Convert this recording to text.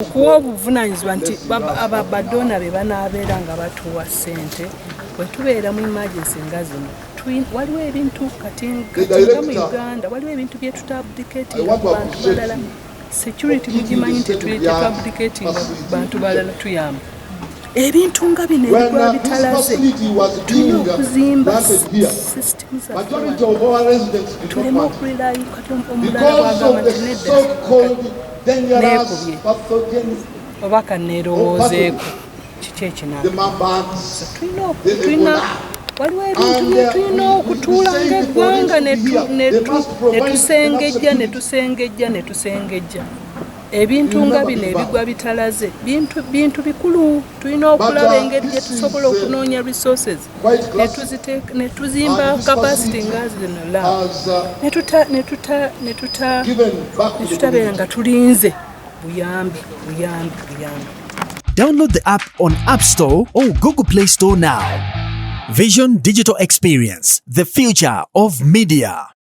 Okuwa obuvunaanyizibwa nti ababadona be banaabeera nga batuwa ssente bwe tubeera mu emergency nga zino. Waliwo ebintu kati nga mu Uganda waliwo ebintu bye tutabudiketinga ku bantu balala. Security mugimanyi nti tetwabudiketinga bantu balala tuyamba. Ebintu nga bino ebigwa bitalaze tulina okuzimba system zaffe tuleme okulirayo kati omulala wagamba nti nedda neekubye oba kanneerowoozeeko kiki ekinaatulina waliwo ebintu bye tulina okutuula ng'eggwanga netusengejja ebintu nga bino ebigwa bitalaze bintu bikulu. Tulina okulaba engeri gye tusobola okunoonya resources netuzimba capacity nga zino netutabeera nga tulinze buyambi. Download the app on App Store or Google Play Store now. Vision Digital Experience, the future of media.